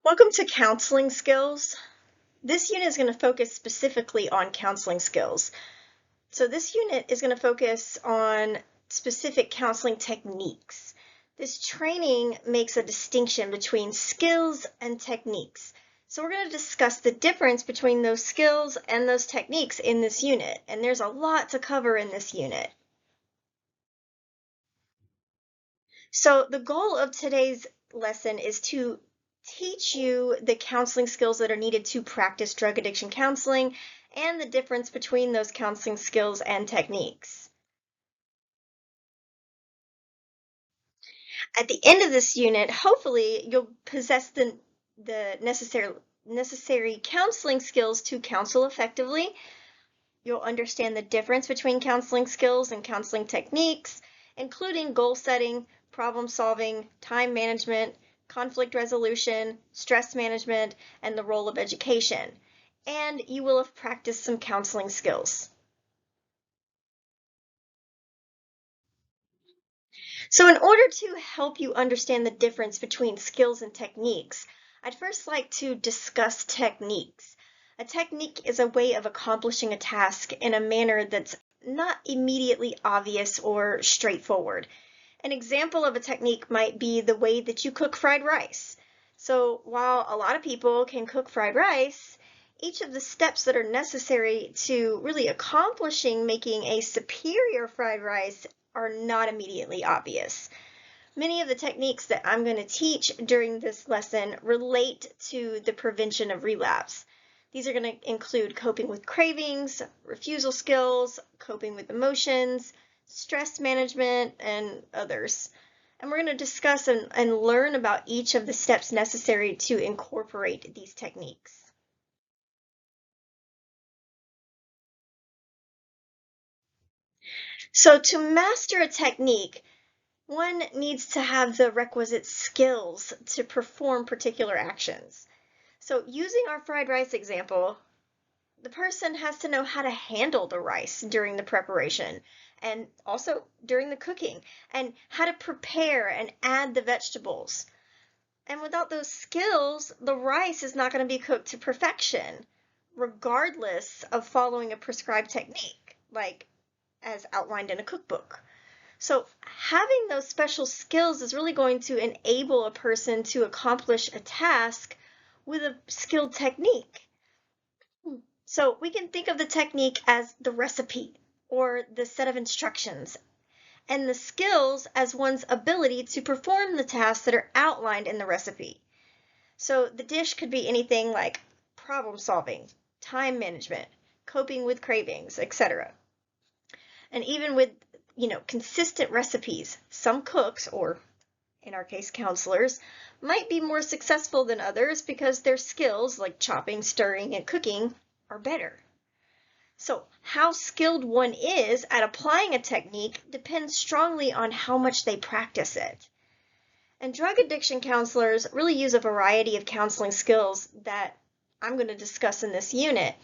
Welcome to Counseling Skills. This unit is going to focus specifically on counseling skills. So this unit is going to focus on specific counseling techniques. This training makes a distinction between skills and techniques. So we're going to discuss the difference between those skills and those techniques in this unit, and there's a lot to cover in this unit. So the goal of today's lesson is to teach you the counseling skills that are needed to practice drug addiction counseling and the difference between those counseling skills and techniques. At the end of this unit, hopefully you'll possess the necessary counseling skills to counsel effectively. You'll understand the difference between counseling skills and counseling techniques, including goal setting, problem solving, time management, conflict resolution, stress management, and the role of education. And you will have practiced some counseling skills. So in order to help you understand the difference between skills and techniques, I'd first like to discuss techniques. A technique is a way of accomplishing a task in a manner that's not immediately obvious or straightforward. An example of a technique might be the way that you cook fried rice. So while a lot of people can cook fried rice, each of the steps that are necessary to really accomplishing making a superior fried rice are not immediately obvious. Many of the techniques that I'm going to teach during this lesson relate to the prevention of relapse. These are going to include coping with cravings, refusal skills, coping with emotions, stress management, and others. And we're going to discuss and learn about each of the steps necessary to incorporate these techniques. So to master a technique, one needs to have the requisite skills to perform particular actions. So using our fried rice example, the person has to know how to handle the rice during the preparation and also during the cooking, and how to prepare and add the vegetables. And without those skills, the rice is not going to be cooked to perfection, regardless of following a prescribed technique, like as outlined in a cookbook. So having those special skills is really going to enable a person to accomplish a task with a skilled technique. So we can think of the technique as the recipe or the set of instructions, and the skills as one's ability to perform the tasks that are outlined in the recipe. So the dish could be anything like problem solving, time management, coping with cravings, etc. And even with, consistent recipes, some cooks, or in our case, counselors, might be more successful than others because their skills, like chopping, stirring, and cooking, are better. So how skilled one is at applying a technique depends strongly on how much they practice it. And drug addiction counselors really use a variety of counseling skills that I'm going to discuss in this unit.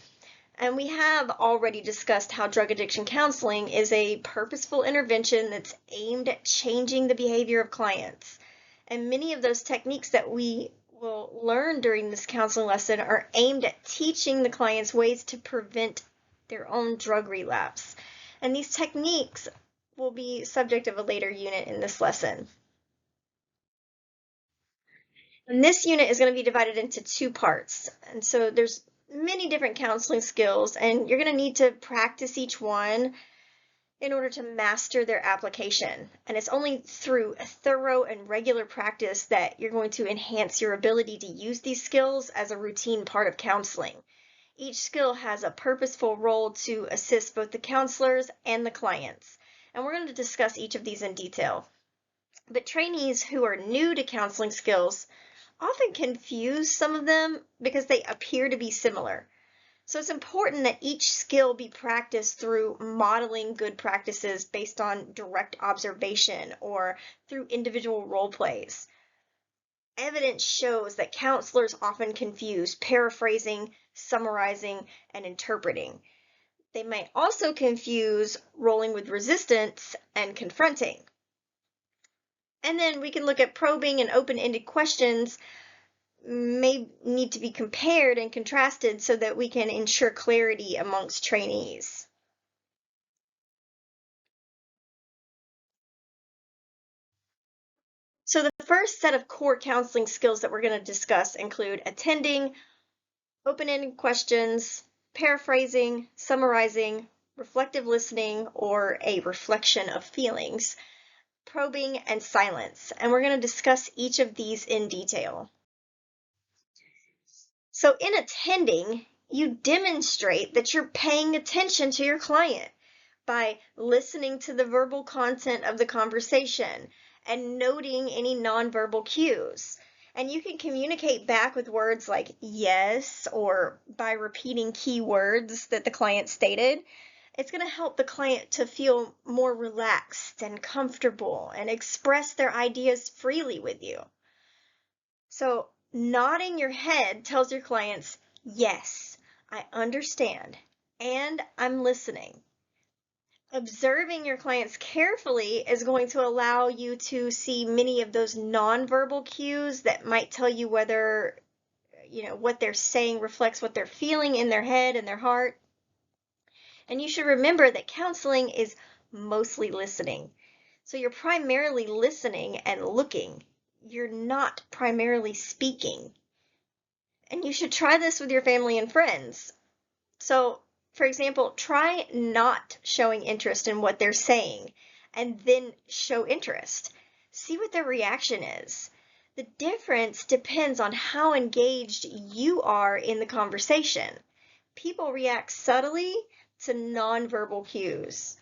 And we have already discussed how drug addiction counseling is a purposeful intervention that's aimed at changing the behavior of clients. And many of those techniques that we will learn during this counseling lesson are aimed at teaching the clients ways to prevent their own drug relapse. And these techniques will be subject of a later unit in this lesson. And this unit is going to be divided into two parts. And so there's many different counseling skills, and you're going to need to practice each one in order to master their application. And it's only through a thorough and regular practice that you're going to enhance your ability to use these skills as a routine part of counseling. Each skill has a purposeful role to assist both the counselors and the clients. And we're going to discuss each of these in detail. But trainees who are new to counseling skills often confuse some of them because they appear to be similar. So it's important that each skill be practiced through modeling good practices based on direct observation or through individual role plays. Evidence shows that counselors often confuse paraphrasing, summarizing, and interpreting. They might also confuse rolling with resistance and confronting. And then we can look at probing and open-ended questions may need to be compared and contrasted so that we can ensure clarity amongst trainees. So the first set of core counseling skills that we're going to discuss include attending, open-ended questions, paraphrasing, summarizing, reflective listening, or a reflection of feelings, probing, and silence. And we're going to discuss each of these in detail. So in attending, you demonstrate that you're paying attention to your client by listening to the verbal content of the conversation and noting any nonverbal cues. And you can communicate back with words like yes or by repeating key words that the client stated. It's going to help the client to feel more relaxed and comfortable and express their ideas freely with you. So nodding your head tells your clients, yes, I understand, and I'm listening. Observing your clients carefully is going to allow you to see many of those nonverbal cues that might tell you whether, what they're saying reflects what they're feeling in their head and their heart. And you should remember that counseling is mostly listening. So you're primarily listening and looking. You're not primarily speaking. And you should try this with your family and friends. So, for example, try not showing interest in what they're saying and then show interest. See what their reaction is. The difference depends on how engaged you are in the conversation. People react subtly to nonverbal cues.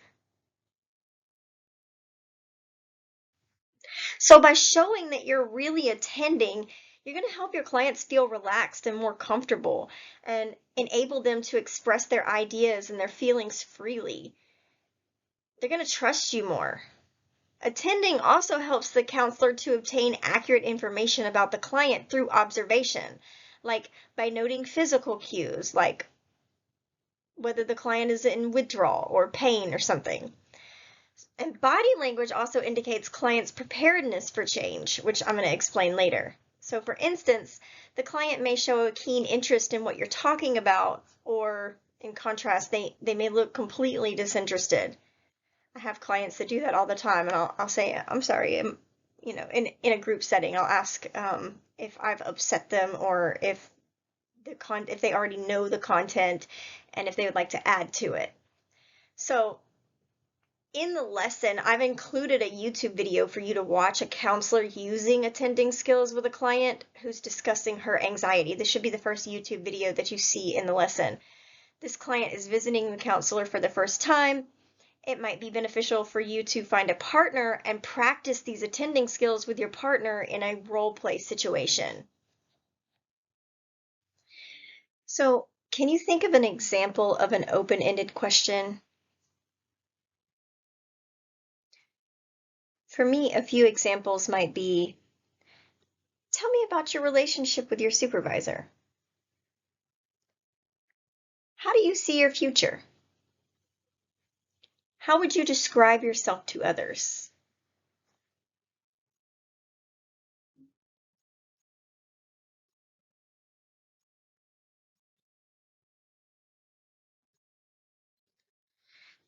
So by showing that you're really attending, you're going to help your clients feel relaxed and more comfortable and enable them to express their ideas and their feelings freely. They're going to trust you more. Attending also helps the counselor to obtain accurate information about the client through observation, like by noting physical cues, like whether the client is in withdrawal or pain or something. And body language also indicates clients' preparedness for change, which I'm going to explain later. So for instance, the client may show a keen interest in what you're talking about, or in contrast, they may look completely disinterested. I have clients that do that all the time, and I'll say, I'm sorry, in a group setting, I'll ask if I've upset them or if if they already know the content and if they would like to add to it. So in the lesson, I've included a YouTube video for you to watch a counselor using attending skills with a client who's discussing her anxiety. This should be the first YouTube video that you see in the lesson. This client is visiting the counselor for the first time. It might be beneficial for you to find a partner and practice these attending skills with your partner in a role play situation. So, can you think of an example of an open-ended question? For me, a few examples might be, tell me about your relationship with your supervisor. How do you see your future? How would you describe yourself to others?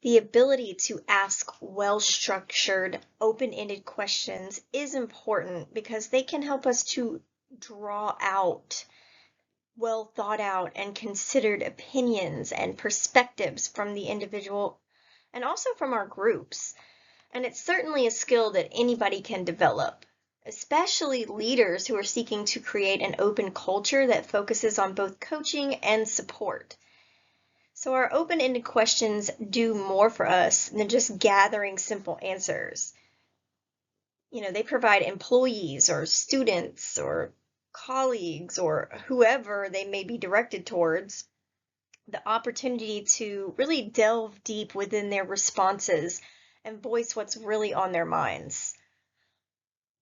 The ability to ask well-structured, open-ended questions is important because they can help us to draw out well thought out and considered opinions and perspectives from the individual and also from our groups. And it's certainly a skill that anybody can develop, especially leaders who are seeking to create an open culture that focuses on both coaching and support. So our open-ended questions do more for us than just gathering simple answers. They provide employees or students or colleagues or whoever they may be directed towards the opportunity to really delve deep within their responses and voice what's really on their minds.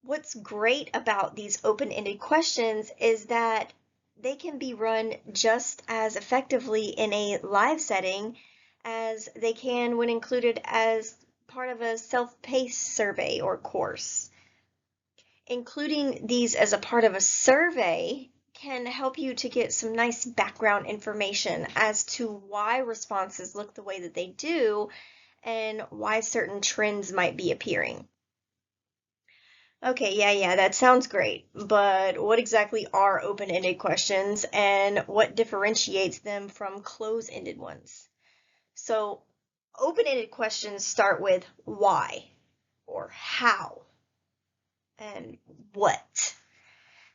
What's great about these open-ended questions is that they can be run just as effectively in a live setting as they can when included as part of a self-paced survey or course. Including these as a part of a survey can help you to get some nice background information as to why responses look the way that they do and why certain trends might be appearing. Okay, yeah, that sounds great, but what exactly are open-ended questions and what differentiates them from closed-ended ones? So, open-ended questions start with why or how and what.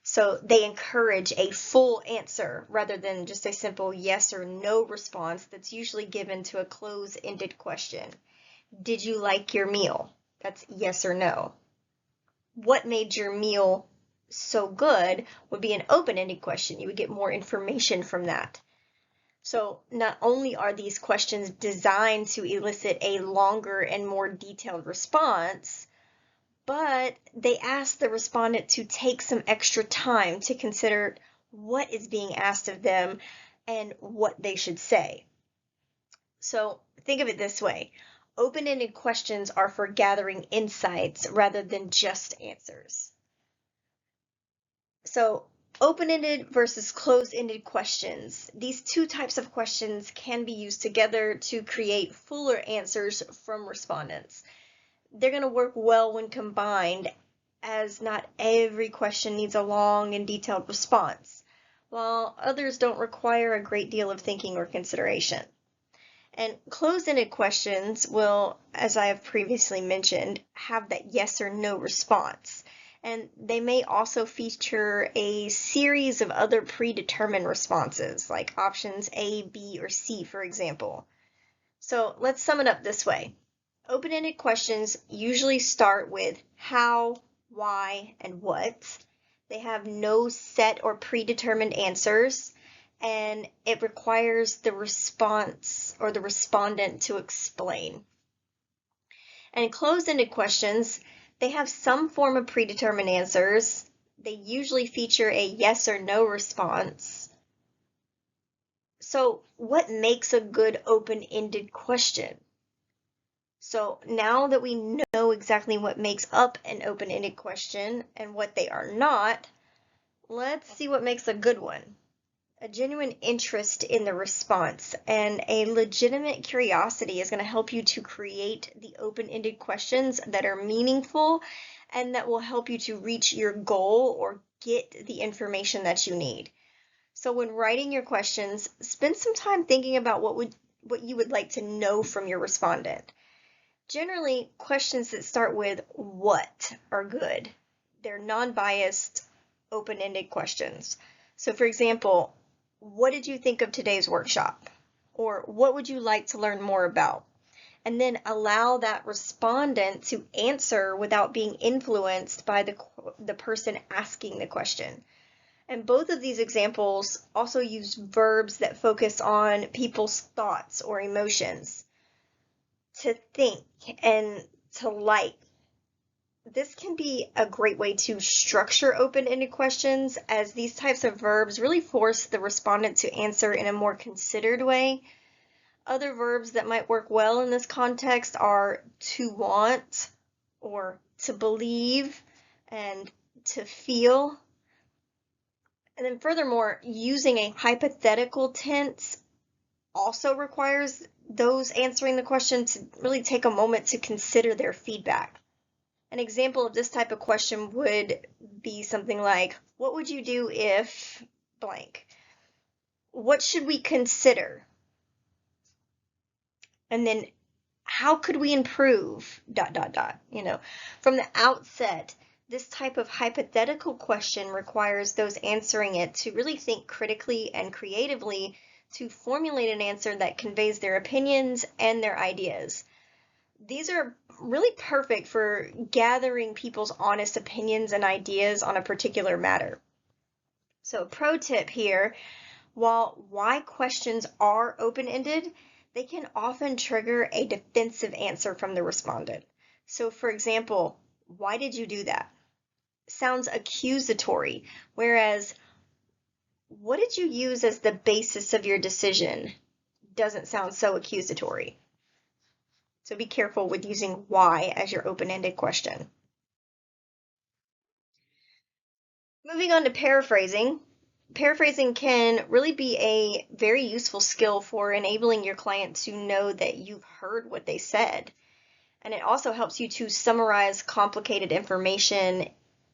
So they encourage a full answer rather than just a simple yes or no response that's usually given to a closed-ended question. Did you like your meal? That's yes or no. What made your meal so good would be an open-ended question. You would get more information from that. So not only are these questions designed to elicit a longer and more detailed response, but they ask the respondent to take some extra time to consider what is being asked of them and what they should say. So think of it this way. Open-ended questions are for gathering insights rather than just answers. So open-ended versus closed-ended questions. These two types of questions can be used together to create fuller answers from respondents. They're going to work well when combined, as not every question needs a long and detailed response, while others don't require a great deal of thinking or consideration. And closed-ended questions will, as I have previously mentioned, have that yes or no response. And they may also feature a series of other predetermined responses, like options A, B, or C, for example. So let's sum it up this way. Open-ended questions usually start with how, why, and what. They have no set or predetermined answers, and it requires the response or the respondent to explain. And closed-ended questions, they have some form of predetermined answers. They usually feature a yes or no response. So what makes a good open-ended question? So now that we know exactly what makes up an open-ended question and what they are not, let's see what makes a good one. A genuine interest in the response and a legitimate curiosity is going to help you to create the open-ended questions that are meaningful and that will help you to reach your goal or get the information that you need. So when writing your questions, spend some time thinking about what you would like to know from your respondent. Generally, questions that start with what are good. They're non-biased, open-ended questions. So for example, what did you think of today's workshop? Or what would you like to learn more about? And then allow that respondent to answer without being influenced by the person asking the question. And both of these examples also use verbs that focus on people's thoughts or emotions. To think and to like. This can be a great way to structure open-ended questions, as these types of verbs really force the respondent to answer in a more considered way. Other verbs that might work well in this context are to want, or to believe, and to feel. And then furthermore, using a hypothetical tense also requires those answering the question to really take a moment to consider their feedback. An example of this type of question would be something like, what would you do if blank? What should we consider? And then how could we improve, ... From the outset, this type of hypothetical question requires those answering it to really think critically and creatively to formulate an answer that conveys their opinions and their ideas. These are really perfect for gathering people's honest opinions and ideas on a particular matter. So pro tip here, while why questions are open-ended, they can often trigger a defensive answer from the respondent. So for example, why did you do that? Sounds accusatory, whereas what did you use as the basis of your decision doesn't sound so accusatory. So be careful with using why as your open-ended question. Moving on to paraphrasing. paraphrasing can really be a very useful skill for enabling your client to know that you've heard what they said. And it also helps you to summarize complicated information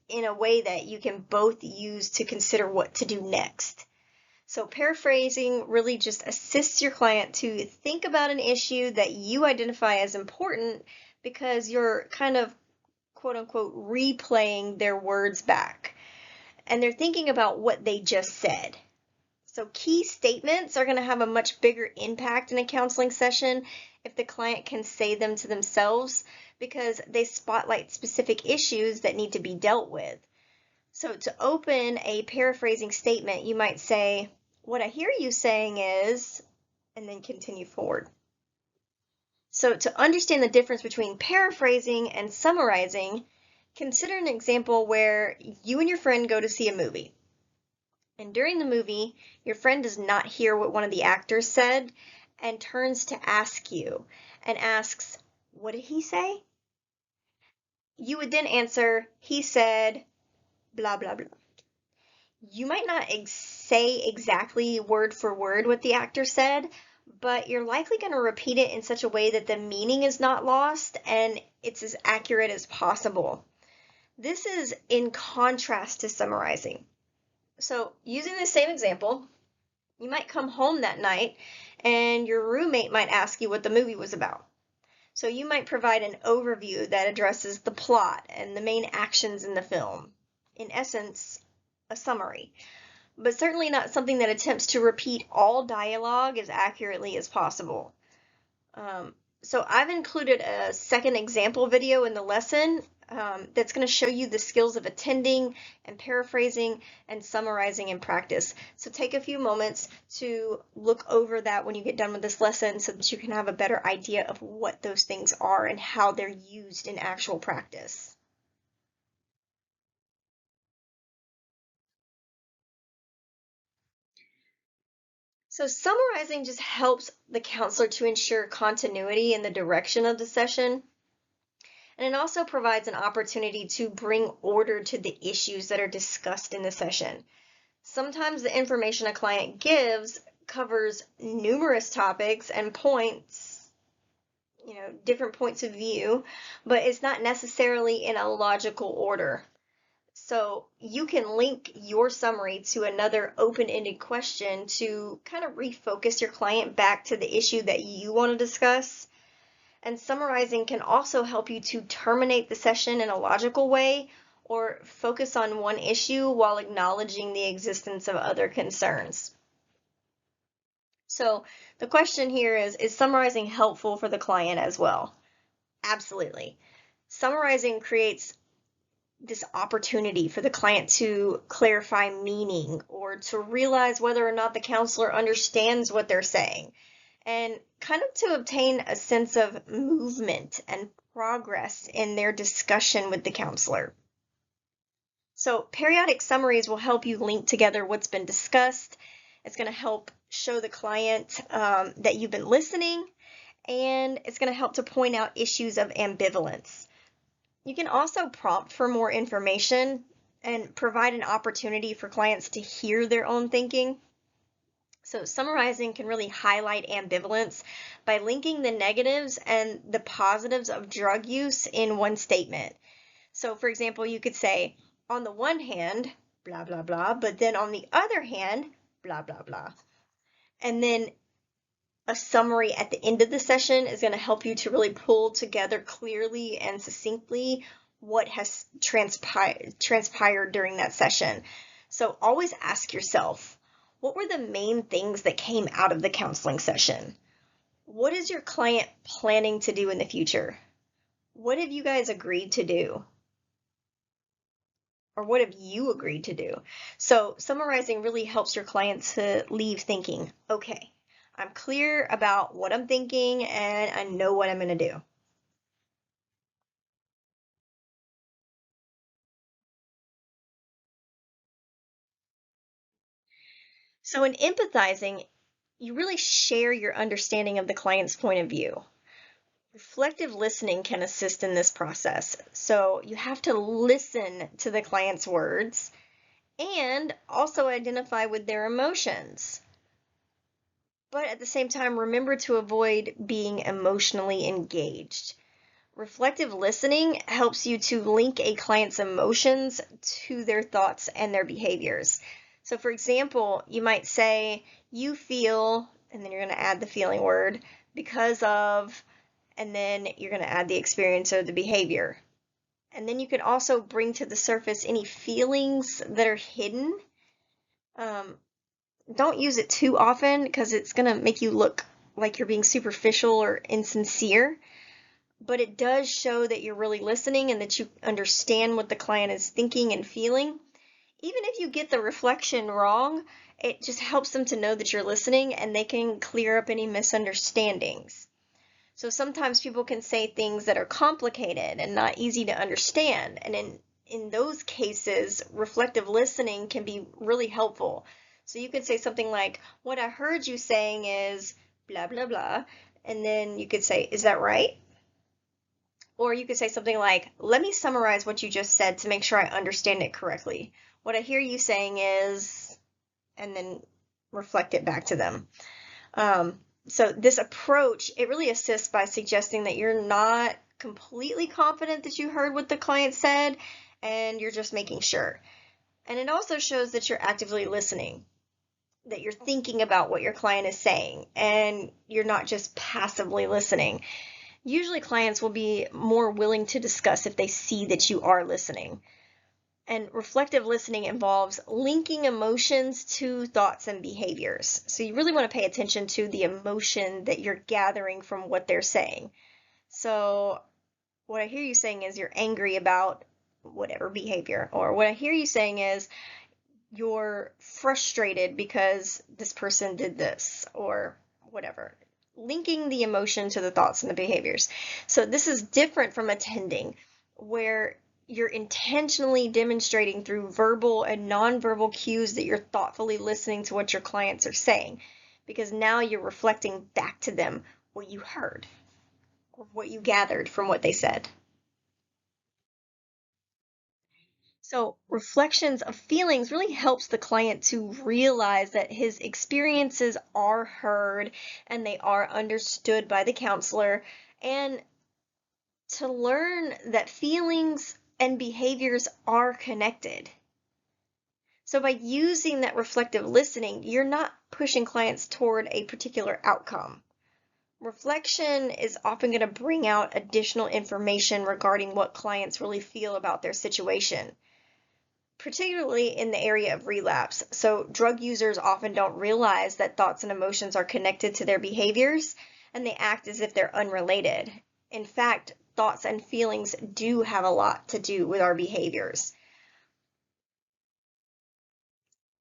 in a way that you can both use to consider what to do next. So paraphrasing really just assists your client to think about an issue that you identify as important because you're kind of quote unquote replaying their words back. And they're thinking about what they just said. So key statements are going to have a much bigger impact in a counseling session if the client can say them to themselves because they spotlight specific issues that need to be dealt with. So to open a paraphrasing statement, you might say, "What I hear you saying is," and then continue forward. So to understand the difference between paraphrasing and summarizing, consider an example where you and your friend go to see a movie. And during the movie, your friend does not hear what one of the actors said and turns to ask you and asks, "What did he say?" You would then answer, "He said blah, blah, blah." You might not say exactly word for word what the actor said, but you're likely going to repeat it in such a way that the meaning is not lost and it's as accurate as possible. This is in contrast to summarizing. So using the same example, you might come home that night and your roommate might ask you what the movie was about. So you might provide an overview that addresses the plot and the main actions in the film. In essence, a summary, but certainly not something that attempts to repeat all dialogue as accurately as possible. So I've included a second example video in the lesson that's going to show you the skills of attending and paraphrasing and summarizing in practice. So take a few moments to look over that when you get done with this lesson so that you can have a better idea of what those things are and how they're used in actual practice. So summarizing just helps the counselor to ensure continuity in the direction of the session. And it also provides an opportunity to bring order to the issues that are discussed in the session. Sometimes the information a client gives covers numerous topics and points, different points of view, but it's not necessarily in a logical order. So you can link your summary to another open-ended question to kind of refocus your client back to the issue that you want to discuss. And summarizing can also help you to terminate the session in a logical way or focus on one issue while acknowledging the existence of other concerns. So the question here is summarizing helpful for the client as well? Absolutely. Summarizing creates this opportunity for the client to clarify meaning or to realize whether or not the counselor understands what they're saying, and kind of to obtain a sense of movement and progress in their discussion with the counselor. So periodic summaries will help you link together what's been discussed. It's going to help show the client that you've been listening, and it's going to help to point out issues of ambivalence. You can also prompt for more information and provide an opportunity for clients to hear their own thinking. So summarizing can really highlight ambivalence by linking the negatives and the positives of drug use in one statement. So for example, you could say, on the one hand, blah, blah, blah, but then on the other hand, blah, blah, blah. And then a summary at the end of the session is going to help you to really pull together clearly and succinctly what has transpired during that session. So always ask yourself, what were the main things that came out of the counseling session? What is your client planning to do in the future? What have you guys agreed to do? Or what have you agreed to do? So summarizing really helps your client to leave thinking, okay, I'm clear about what I'm thinking and I know what I'm going to do. So in empathizing, you really share your understanding of the client's point of view. Reflective listening can assist in this process. So you have to listen to the client's words and also identify with their emotions. But at the same time, remember to avoid being emotionally engaged. Reflective listening helps you to link a client's emotions to their thoughts and their behaviors. So, for example, you might say, you feel, and then you're going to add the feeling word, because of, and then you're going to add the experience or the behavior. And then you can also bring to the surface any feelings that are hidden. Don't use it too often because it's going to make you look like you're being superficial or insincere. But it does show that you're really listening and that you understand what the client is thinking and feeling. Even if you get the reflection wrong, it just helps them to know that you're listening and they can clear up any misunderstandings. So sometimes people can say things that are complicated and not easy to understand. And in those cases, reflective listening can be really helpful. So you could say something like, what I heard you saying is blah, blah, blah. And then you could say, is that right? Or you could say something like, let me summarize what you just said to make sure I understand it correctly. What I hear you saying is, and then reflect it back to them. So this approach, it really assists by suggesting that you're not completely confident that you heard what the client said, and you're just making sure. And it also shows that you're actively listening, that you're thinking about what your client is saying, and you're not just passively listening. Usually clients will be more willing to discuss if they see that you are listening. And reflective listening involves linking emotions to thoughts and behaviors. So you really want to pay attention to the emotion that you're gathering from what they're saying. So what I hear you saying is you're angry about whatever behavior, or what I hear you saying is you're frustrated because this person did this, or whatever. Linking the emotion to the thoughts and the behaviors. So this is different from attending, where you're intentionally demonstrating through verbal and nonverbal cues that you're thoughtfully listening to what your clients are saying, because now you're reflecting back to them what you heard or what you gathered from what they said. So reflections of feelings really helps the client to realize that his experiences are heard and they are understood by the counselor, and to learn that feelings and behaviors are connected. So by using that reflective listening, you're not pushing clients toward a particular outcome. Reflection is often going to bring out additional information regarding what clients really feel about their situation, particularly in the area of relapse. So drug users often don't realize that thoughts and emotions are connected to their behaviors, and they act as if they're unrelated. In fact, thoughts and feelings do have a lot to do with our behaviors.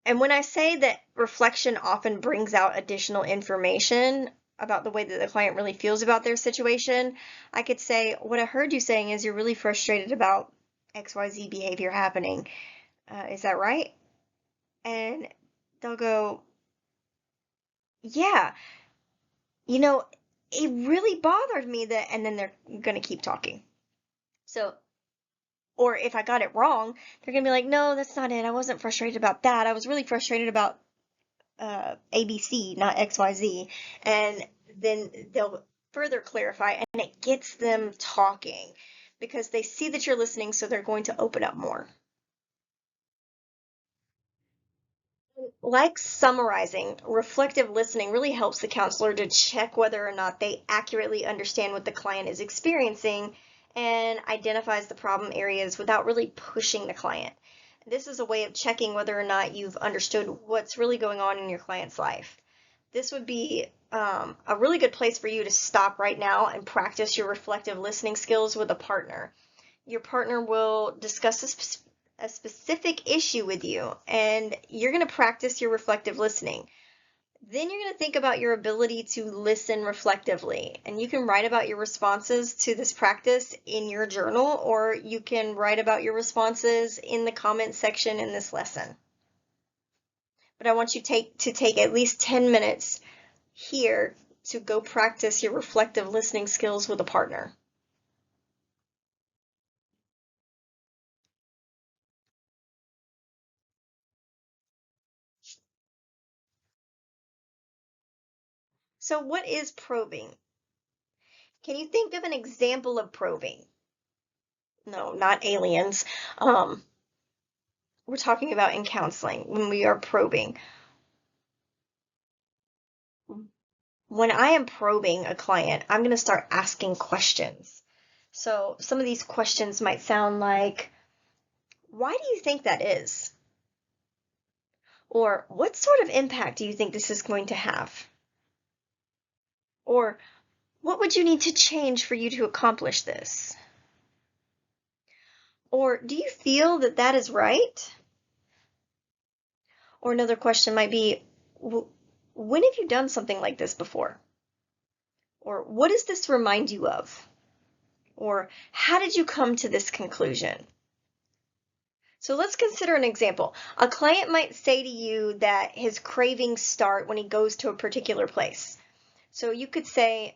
And when I say that reflection often brings out additional information about the way that the client really feels about their situation, I could say, what I heard you saying is you're really frustrated about XYZ behavior happening. Is that right? And they'll go, yeah, you know, it really bothered me that, and then they're going to keep talking. So, or if I got it wrong, they're going to be like, no, that's not it. I wasn't frustrated about that. I was really frustrated about ABC, not XYZ. And then they'll further clarify, and it gets them talking because they see that you're listening, so they're going to open up more. Like summarizing, reflective listening really helps the counselor to check whether or not they accurately understand what the client is experiencing and identifies the problem areas without really pushing the client. This is a way of checking whether or not you've understood what's really going on in your client's life. This would be a really good place for you to stop right now and practice your reflective listening skills with a partner. Your partner will discuss a specific issue with you, and you're going to practice your reflective listening. Then you're going to think about your ability to listen reflectively, and you can write about your responses to this practice in your journal, or you can write about your responses in the comment section in this lesson. But I want you to take at least 10 minutes here to go practice your reflective listening skills with a partner. So what is probing? Can you think of an example of probing? No, not aliens. Um, we're talking about in counseling when we are probing. When I am probing a client, I'm going to start asking questions. So some of these questions might sound like, why do you think that is? Or what sort of impact do you think this is going to have? Or what would you need to change for you to accomplish this? Or do you feel that that is right? Or another question might be, when have you done something like this before? Or what does this remind you of? Or how did you come to this conclusion? So let's consider an example. A client might say to you that his cravings start when he goes to a particular place. So you could say,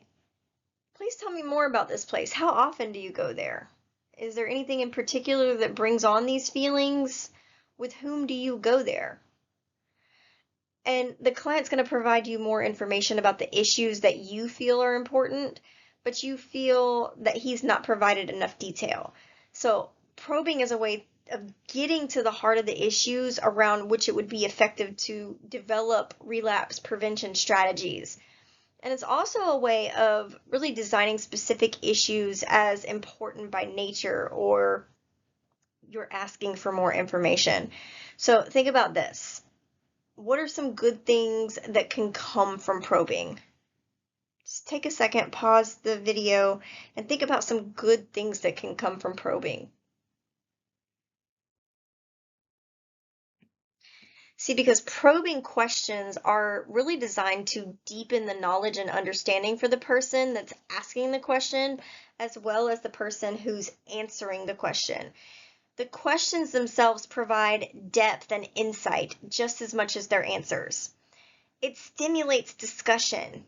please tell me more about this place. How often do you go there? Is there anything in particular that brings on these feelings? With whom do you go there? And the client's going to provide you more information about the issues that you feel are important, but you feel that he's not provided enough detail. So probing is a way of getting to the heart of the issues around which it would be effective to develop relapse prevention strategies. And it's also a way of really designing specific issues as important by nature, or you're asking for more information. So think about this. What are some good things that can come from probing? Just take a second, pause the video, and think about some good things that can come from probing. See, because probing questions are really designed to deepen the knowledge and understanding for the person that's asking the question, as well as the person who's answering the question. The questions themselves provide depth and insight just as much as their answers. It stimulates discussion,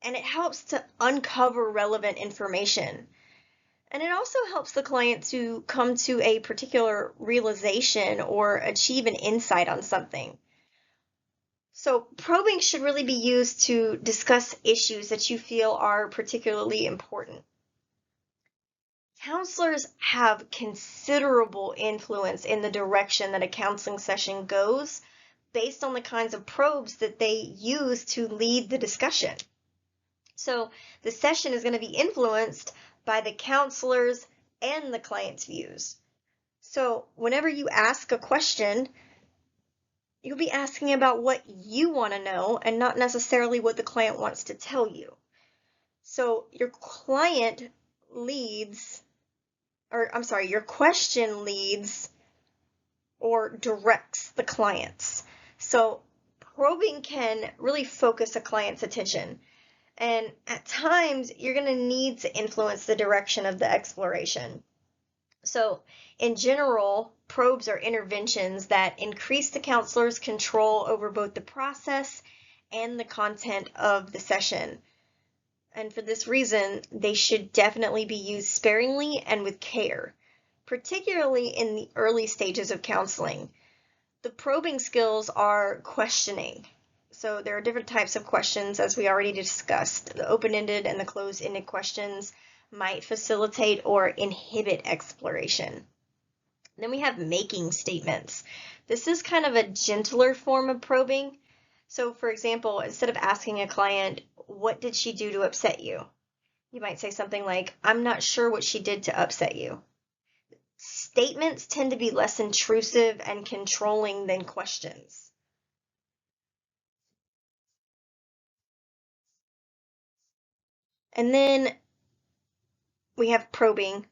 and it helps to uncover relevant information. And it also helps the client to come to a particular realization or achieve an insight on something. So probing should really be used to discuss issues that you feel are particularly important. Counselors have considerable influence in the direction that a counseling session goes based on the kinds of probes that they use to lead the discussion. So the session is going to be influenced by the counselors and the client's views. So whenever you ask a question, you'll be asking about what you want to know and not necessarily what the client wants to tell you. So your client leads, or I'm sorry, your question leads or directs the clients. So probing can really focus a client's attention. And at times, you're going to need to influence the direction of the exploration. So in general, probes are interventions that increase the counselor's control over both the process and the content of the session. And for this reason, they should definitely be used sparingly and with care, particularly in the early stages of counseling. The probing skills are questioning. So there are different types of questions, as we already discussed. The open-ended and the closed-ended questions might facilitate or inhibit exploration. Then we have making statements. This is kind of a gentler form of probing. So for example, instead of asking a client, what did she do to upset you? You might say something like, I'm not sure what she did to upset you. Statements tend to be less intrusive and controlling than questions. And then we have probing,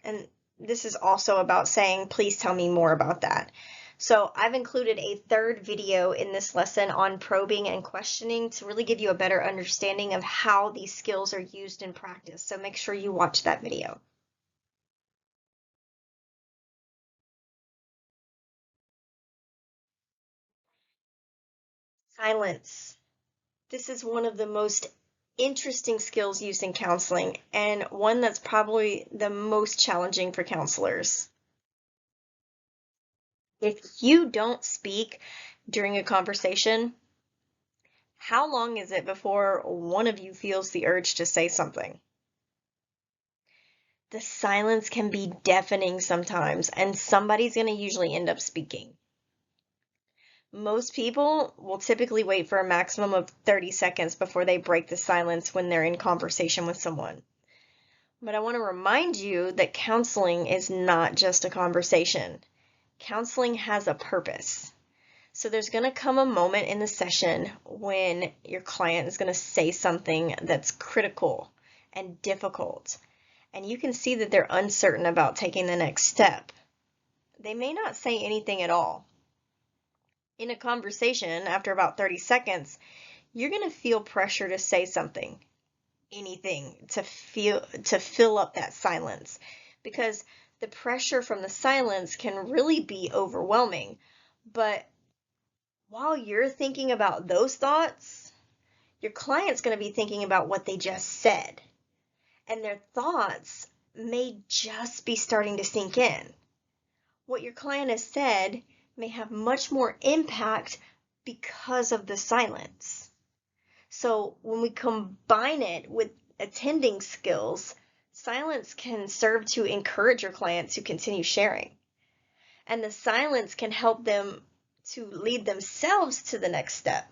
and this is also about saying, please tell me more about that. So I've included a third video in this lesson on probing and questioning to really give you a better understanding of how these skills are used in practice. So make sure you watch that video. Silence. This is one of the most interesting skills used in counseling, and one that's probably the most challenging for counselors. If you don't speak during a conversation, How long is it before one of you feels the urge to say something? The silence can be deafening sometimes, and somebody's going to usually end up speaking. Most people will typically wait for a maximum of 30 seconds before they break the silence when they're in conversation with someone. But I want to remind you that counseling is not just a conversation. Counseling has a purpose. So there's going to come a moment in the session when your client is going to say something that's critical and difficult, and you can see that they're uncertain about taking the next step. They may not say anything at all. In a conversation, after about 30 seconds, you're going to feel pressure to say something, anything, to fill up that silence, because the pressure from the silence can really be overwhelming. But while you're thinking about those thoughts, your client's going to be thinking about what they just said, and their thoughts may just be starting to sink in. What your client has said may have much more impact because of the silence. So when we combine it with attending skills, silence can serve to encourage your client to continue sharing. And the silence can help them to lead themselves to the next step.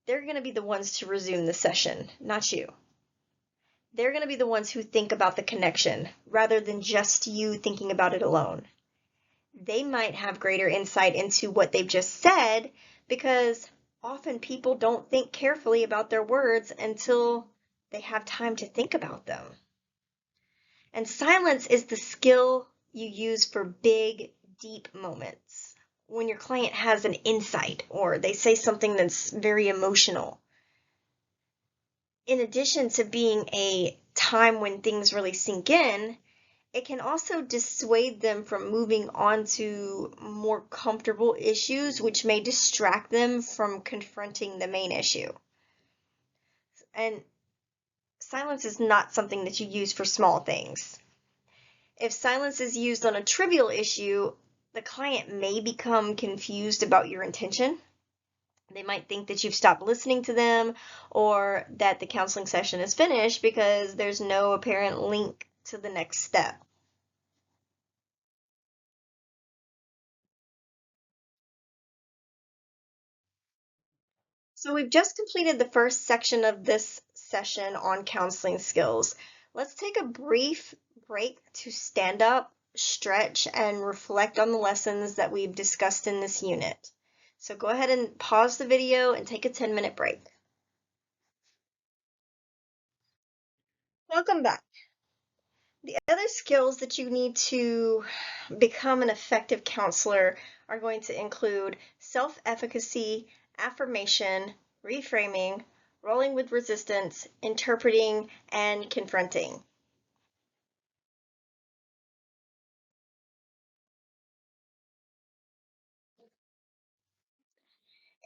They're going to be the ones to resume the session, not you. They're going to be the ones who think about the connection rather than just you thinking about it alone. They might have greater insight into what they've just said, because often people don't think carefully about their words until they have time to think about them. And silence is the skill you use for big, deep moments. When your client has an insight or they say something that's very emotional. In addition to being a time when things really sink in, it can also dissuade them from moving on to more comfortable issues, which may distract them from confronting the main issue. And silence is not something that you use for small things. If silence is used on a trivial issue, the client may become confused about your intention. They might think that you've stopped listening to them or that the counseling session is finished because there's no apparent link to the next step. So we've just completed the first section of this session on counseling skills. Let's take a brief break to stand up, stretch, and reflect on the lessons that we've discussed in this unit. So go ahead and pause the video and take a 10-minute break. Welcome back. The other skills that you need to become an effective counselor are going to include self-efficacy, affirmation, reframing, rolling with resistance, interpreting, and confronting.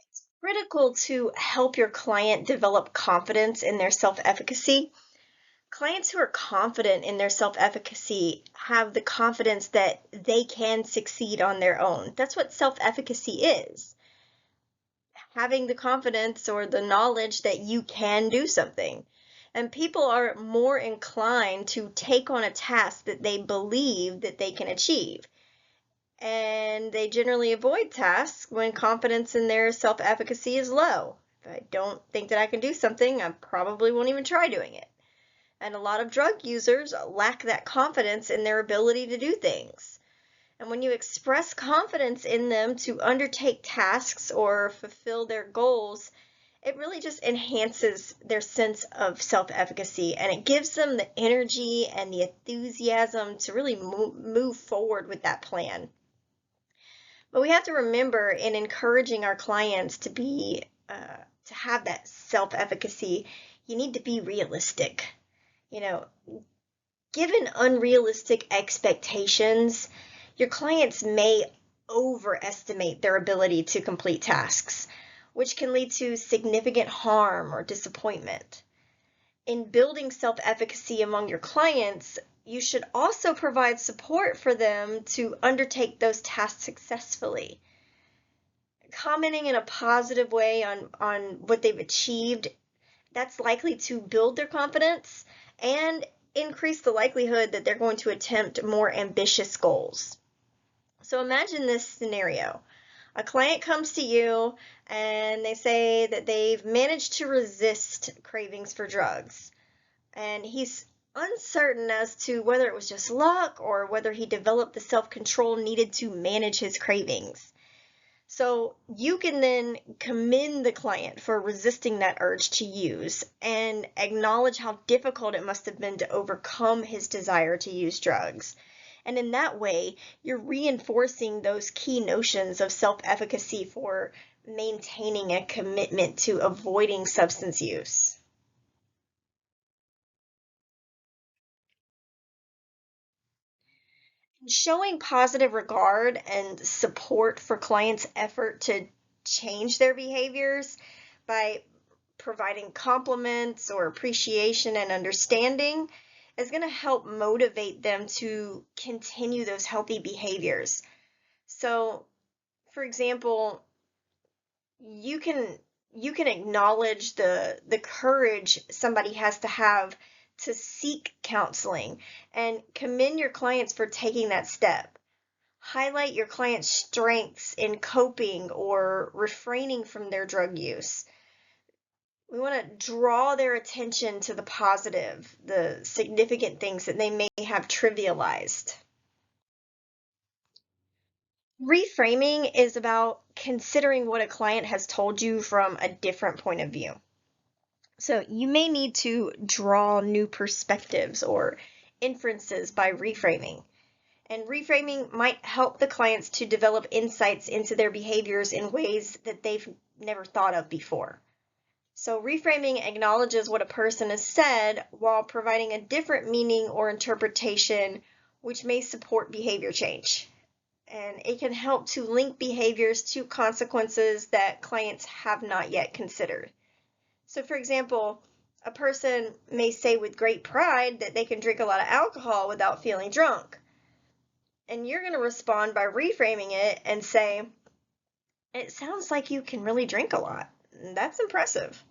It's critical to help your client develop confidence in their self-efficacy. Clients who are confident in their self-efficacy have the confidence that they can succeed on their own. That's what self-efficacy is. Having the confidence or the knowledge that you can do something. And people are more inclined to take on a task that they believe that they can achieve. And they generally avoid tasks when confidence in their self-efficacy is low. If I don't think that I can do something, I probably won't even try doing it. And a lot of drug users lack that confidence in their ability to do things. And when you express confidence in them to undertake tasks or fulfill their goals, it really just enhances their sense of self-efficacy, and it gives them the energy and the enthusiasm to really move forward with that plan. But we have to remember, in encouraging our clients to have that self-efficacy, you need to be realistic. Given unrealistic expectations, your clients may overestimate their ability to complete tasks, which can lead to significant harm or disappointment. In building self-efficacy among your clients, you should also provide support for them to undertake those tasks successfully. commenting in a positive way on what they've achieved, that's likely to build their confidence and increase the likelihood that they're going to attempt more ambitious goals. So imagine this scenario. A client comes to you and they say that they've managed to resist cravings for drugs. And he's uncertain as to whether it was just luck or whether he developed the self-control needed to manage his cravings. So you can then commend the client for resisting that urge to use and acknowledge how difficult it must have been to overcome his desire to use drugs. And in that way, you're reinforcing those key notions of self-efficacy for maintaining a commitment to avoiding substance use. Showing positive regard and support for clients' effort to change their behaviors by providing compliments or appreciation and understanding is going to help motivate them to continue those healthy behaviors. So, for example, you can acknowledge the courage somebody has to have to seek counseling and commend your clients for taking that step. Highlight your client's strengths in coping or refraining from their drug use. We want to draw their attention to the positive, the significant things that they may have trivialized. Reframing is about considering what a client has told you from a different point of view. So you may need to draw new perspectives or inferences by reframing. And reframing might help the clients to develop insights into their behaviors in ways that they've never thought of before. So reframing acknowledges what a person has said while providing a different meaning or interpretation, which may support behavior change. And it can help to link behaviors to consequences that clients have not yet considered. So for example, a person may say with great pride that they can drink a lot of alcohol without feeling drunk. And you're going to respond by reframing it and say, it sounds like you can really drink a lot. That's impressive.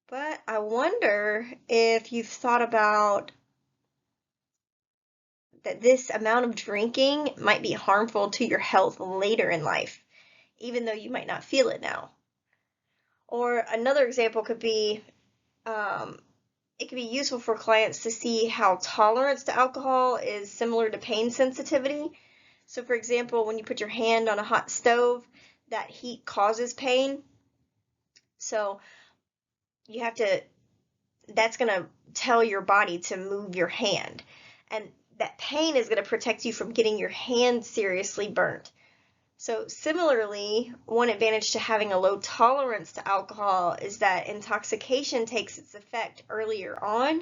But I wonder if you've thought about that this amount of drinking might be harmful to your health later in life, even though you might not feel it now. Or another example could be, it can be useful for clients to see how tolerance to alcohol is similar to pain sensitivity. So for example, when you put your hand on a hot stove, that heat causes pain. So you have to, that's going to tell your body to move your hand. And that pain is going to protect you from getting your hand seriously burnt. So similarly, one advantage to having a low tolerance to alcohol is that intoxication takes its effect earlier on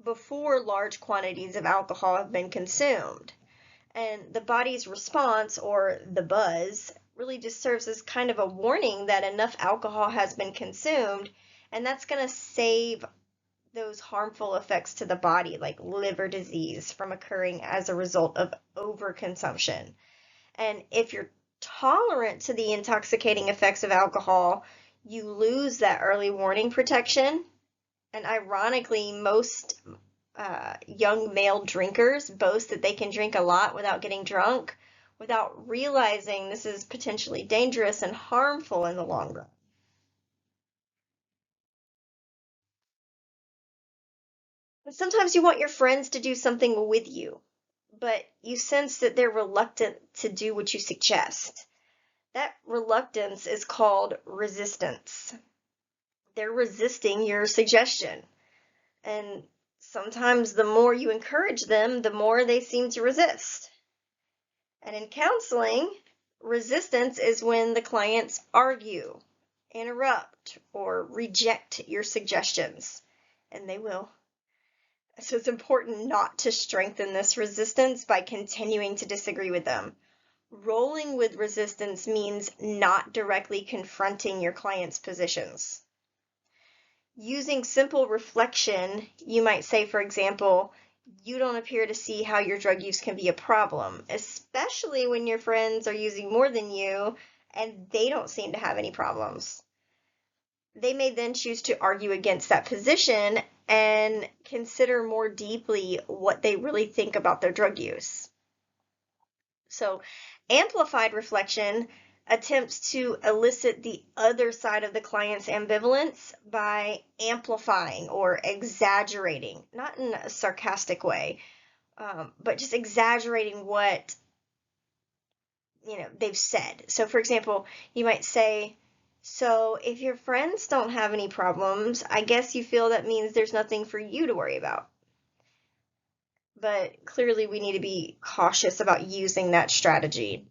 before large quantities of alcohol have been consumed. And the body's response, or the buzz, really just serves as kind of a warning that enough alcohol has been consumed, and that's going to save those harmful effects to the body, like liver disease, from occurring as a result of overconsumption. And if you're tolerant to the intoxicating effects of alcohol, you lose that early warning protection. And ironically, most young male drinkers boast that they can drink a lot without getting drunk, without realizing this is potentially dangerous and harmful in the long run. And sometimes you want your friends to do something with you, but you sense that they're reluctant to do what you suggest. That reluctance is called resistance. They're resisting your suggestion. And sometimes the more you encourage them, the more they seem to resist. And in counseling, resistance is when the clients argue, interrupt, or reject your suggestions. And they will. So it's important not to strengthen this resistance by continuing to disagree with them. Rolling with resistance means not directly confronting your client's positions. Using simple reflection, you might say, for example, you don't appear to see how your drug use can be a problem, especially when your friends are using more than you and they don't seem to have any problems. They may then choose to argue against that position and consider more deeply what they really think about their drug use. So, amplified reflection attempts to elicit the other side of the client's ambivalence by amplifying or exaggerating, not in a sarcastic way, but just exaggerating what they've said. So, for example, you might say, "So if your friends don't have any problems, I guess you feel that means there's nothing for you to worry about." But clearly, we need to be cautious about using that strategy.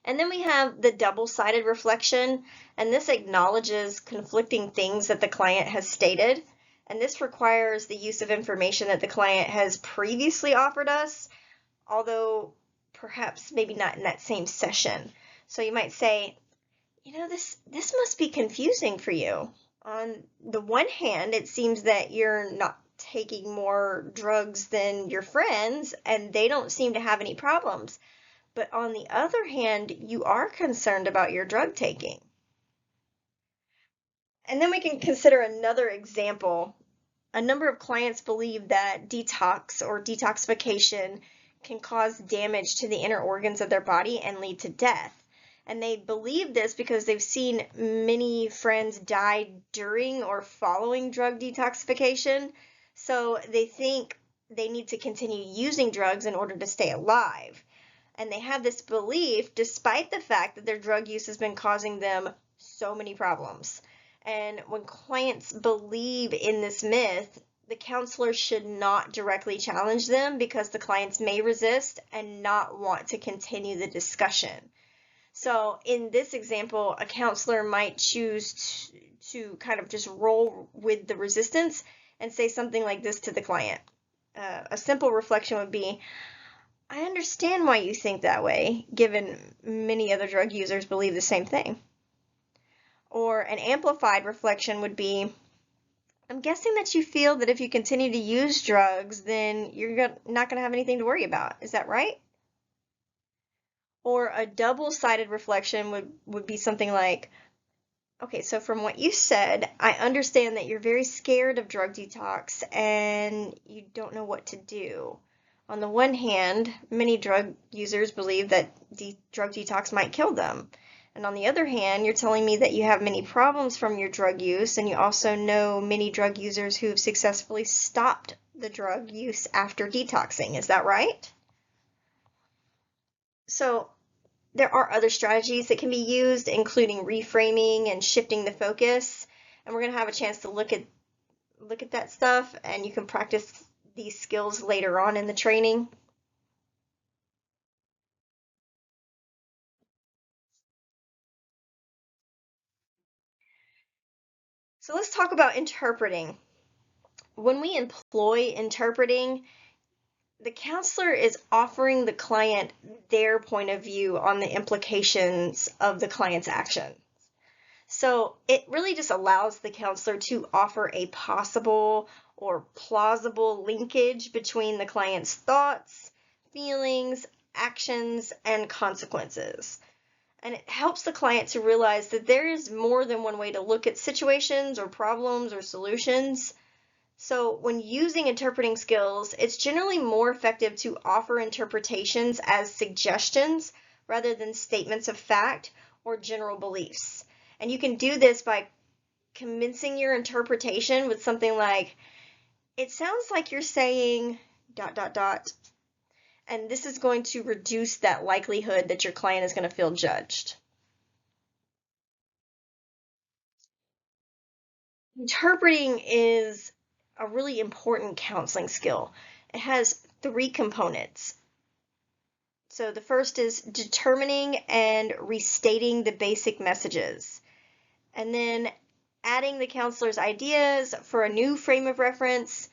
And then we have the double-sided reflection, and this acknowledges conflicting things that the client has stated. And this requires the use of information that the client has previously offered us, although perhaps maybe not in that same session. So you might say, this must be confusing for you. On the one hand, it seems that you're not taking more drugs than your friends, and they don't seem to have any problems. But on the other hand, you are concerned about your drug taking. And then we can consider another example. A number of clients believe that detox or detoxification can cause damage to the inner organs of their body and lead to death. And they believe this because they've seen many friends die during or following drug detoxification. So they think they need to continue using drugs in order to stay alive. And they have this belief despite the fact that their drug use has been causing them so many problems. And when clients believe in this myth, the counselor should not directly challenge them because the clients may resist and not want to continue the discussion. So in this example, a counselor might choose to kind of just roll with the resistance and say something like this to the client. A simple reflection would be, "I understand why you think that way, given many other drug users believe the same thing." Or an amplified reflection would be, "I'm guessing that you feel that if you continue to use drugs, then you're not going to have anything to worry about. Is that right?" Or a double-sided reflection would be something like, "Okay, so from what you said, I understand that you're very scared of drug detox and you don't know what to do. On the one hand, many drug users believe that drug detox might kill them. And on the other hand, you're telling me that you have many problems from your drug use, and you also know many drug users who have successfully stopped the drug use after detoxing. Is that right?" So there are other strategies that can be used, including reframing and shifting the focus. And we're going to have a chance to look at that stuff, and you can practice these skills later on in the training. So let's talk about interpreting. When we employ interpreting, the counselor is offering the client their point of view on the implications of the client's action. So it really just allows the counselor to offer a possible or plausible linkage between the client's thoughts, feelings, actions, and consequences. And it helps the client to realize that there is more than one way to look at situations or problems or solutions. So when using interpreting skills, it's generally more effective to offer interpretations as suggestions rather than statements of fact or general beliefs. And you can do this by commencing your interpretation with something like, "It sounds like you're saying ... And this is going to reduce that likelihood that your client is going to feel judged." Interpreting is a really important counseling skill. It has 3 components. So the first is determining and restating the basic messages, and then adding the counselor's ideas for a new frame of reference,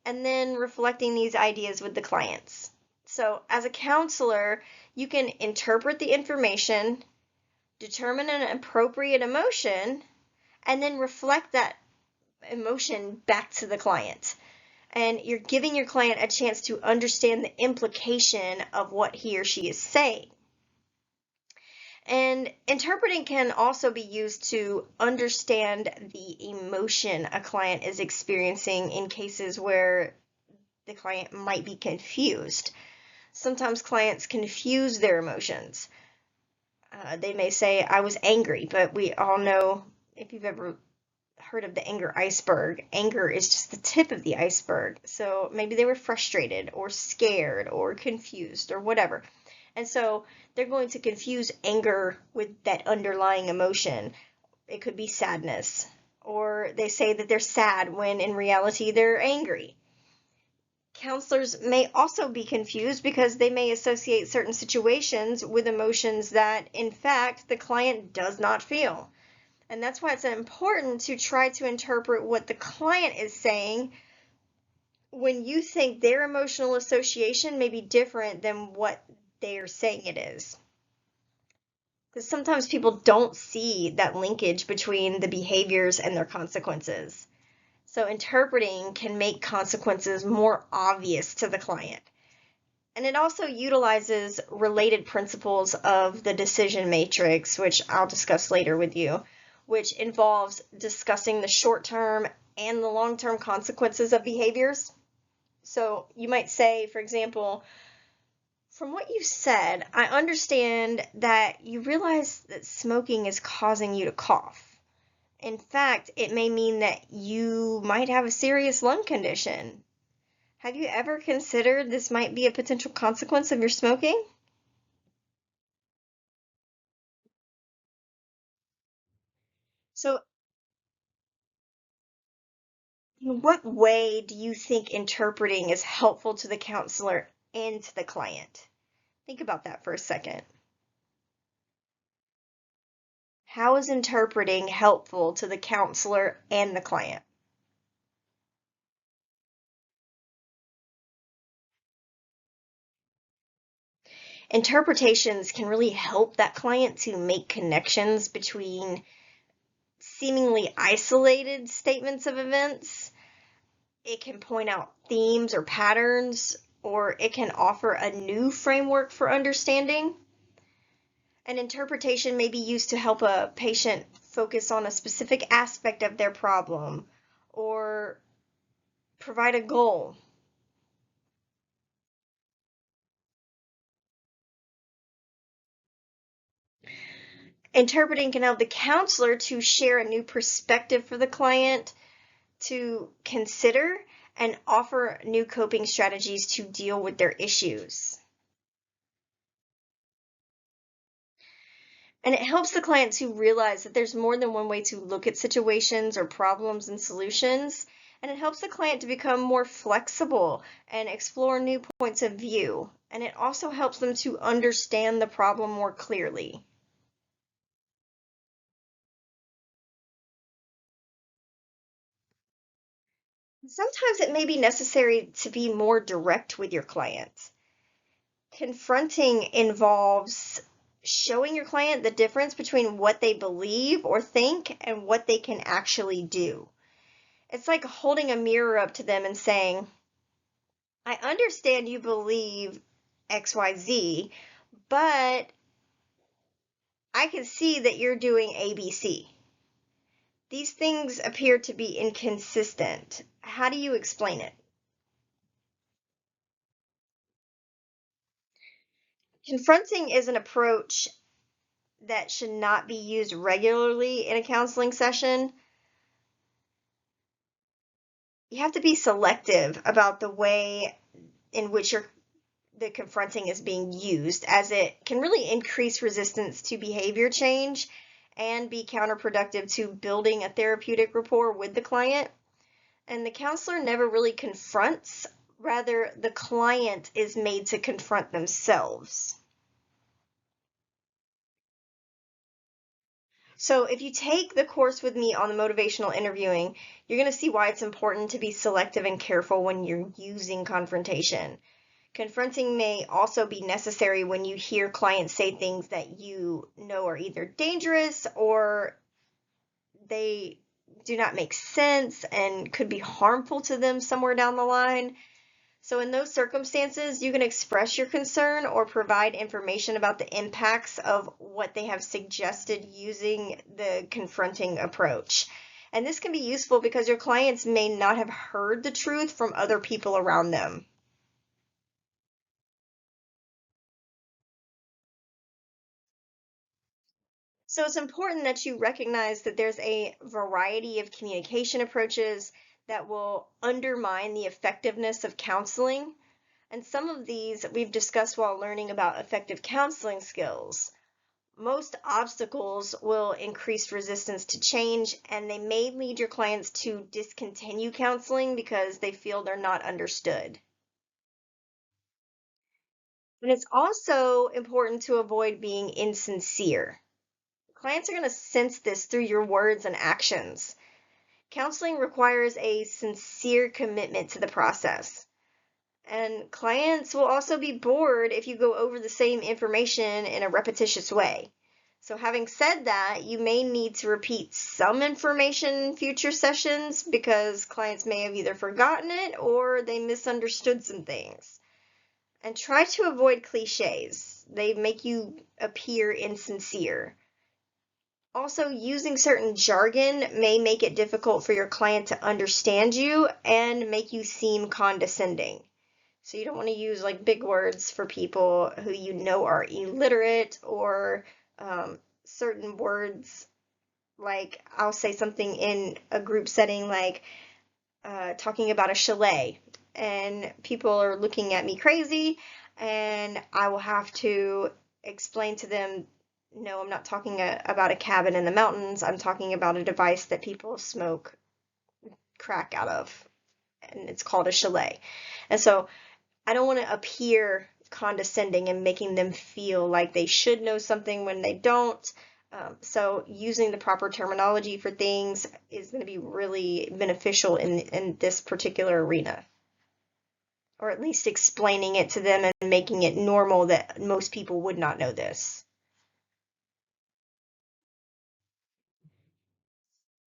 and then reflecting these ideas with the clients. So as a counselor, you can interpret the information, determine an appropriate emotion, and then reflect that emotion back to the client. And you're giving your client a chance to understand the implication of what he or she is saying. And interpreting can also be used to understand the emotion a client is experiencing in cases where the client might be confused. Sometimes clients confuse their emotions. They may say, I was angry, but we all know, if you've ever heard of the anger iceberg, anger is just the tip of the iceberg. So maybe they were frustrated or scared or confused or whatever. And so they're going to confuse anger with that underlying emotion. It could be sadness, or they say that they're sad when in reality they're angry. Counselors may also be confused because they may associate certain situations with emotions that, in fact, the client does not feel. And that's why it's important to try to interpret what the client is saying when you think their emotional association may be different than what they are saying it is. Because sometimes people don't see that linkage between the behaviors and their consequences. So interpreting can make consequences more obvious to the client. And it also utilizes related principles of the decision matrix, which I'll discuss later with you, which involves discussing the short-term and the long-term consequences of behaviors. So you might say, for example, from what you said, I understand that you realize that smoking is causing you to cough. In fact, it may mean that you might have a serious lung condition. Have you ever considered this might be a potential consequence of your smoking? So, in what way do you think interpreting is helpful to the counselor and to the client? Think about that for a second. How is interpreting helpful to the counselor and the client? Interpretations can really help that client to make connections between seemingly isolated statements of events. It can point out themes or patterns, or it can offer a new framework for understanding. An interpretation may be used to help a patient focus on a specific aspect of their problem or provide a goal. Interpreting can help the counselor to share a new perspective for the client to consider and offer new coping strategies to deal with their issues. And it helps the client to realize that there's more than one way to look at situations or problems and solutions. And it helps the client to become more flexible and explore new points of view. And it also helps them to understand the problem more clearly. Sometimes it may be necessary to be more direct with your client. Confronting involves showing your client the difference between what they believe or think and what they can actually do. It's like holding a mirror up to them and saying, I understand you believe XYZ, but I can see that you're doing ABC. These things appear to be inconsistent. How do you explain it? Confronting is an approach that should not be used regularly in a counseling session. You have to be selective about the way in which the confronting is being used, as it can really increase resistance to behavior change and be counterproductive to building a therapeutic rapport with the client. And the counselor never really confronts, rather, the client is made to confront themselves. So if you take the course with me on the motivational interviewing, you're going to see why it's important to be selective and careful when you're using confrontation. Confronting may also be necessary when you hear clients say things that you know are either dangerous or they do not make sense and could be harmful to them somewhere down the line. So in those circumstances, you can express your concern or provide information about the impacts of what they have suggested using the confronting approach. And this can be useful because your clients may not have heard the truth from other people around them. So it's important that you recognize that there's a variety of communication approaches that will undermine the effectiveness of counseling. And some of these we've discussed while learning about effective counseling skills. Most obstacles will increase resistance to change, and they may lead your clients to discontinue counseling because they feel they're not understood. And it's also important to avoid being insincere. Clients are going to sense this through your words and actions. Counseling requires a sincere commitment to the process. And clients will also be bored if you go over the same information in a repetitious way. So having said that, you may need to repeat some information in future sessions because clients may have either forgotten it or they misunderstood some things. And try to avoid cliches. They make you appear insincere. Also, using certain jargon may make it difficult for your client to understand you and make you seem condescending. So you don't want to use like big words for people who you know are illiterate, or certain words, like I'll say something in a group setting like talking about a chalet, and people are looking at me crazy, and I will have to explain to them, no, I'm not talking about a cabin in the mountains. I'm talking about a device that people smoke crack out of, and it's called a chalet. And so I don't want to appear condescending and making them feel like they should know something when they don't. So using the proper terminology for things is going to be really beneficial in this particular arena, or at least explaining it to them and making it normal that most people would not know this.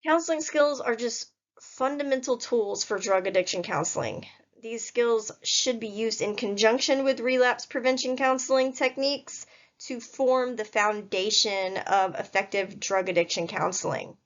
Counseling skills are just fundamental tools for drug addiction counseling. These skills should be used in conjunction with relapse prevention counseling techniques to form the foundation of effective drug addiction counseling.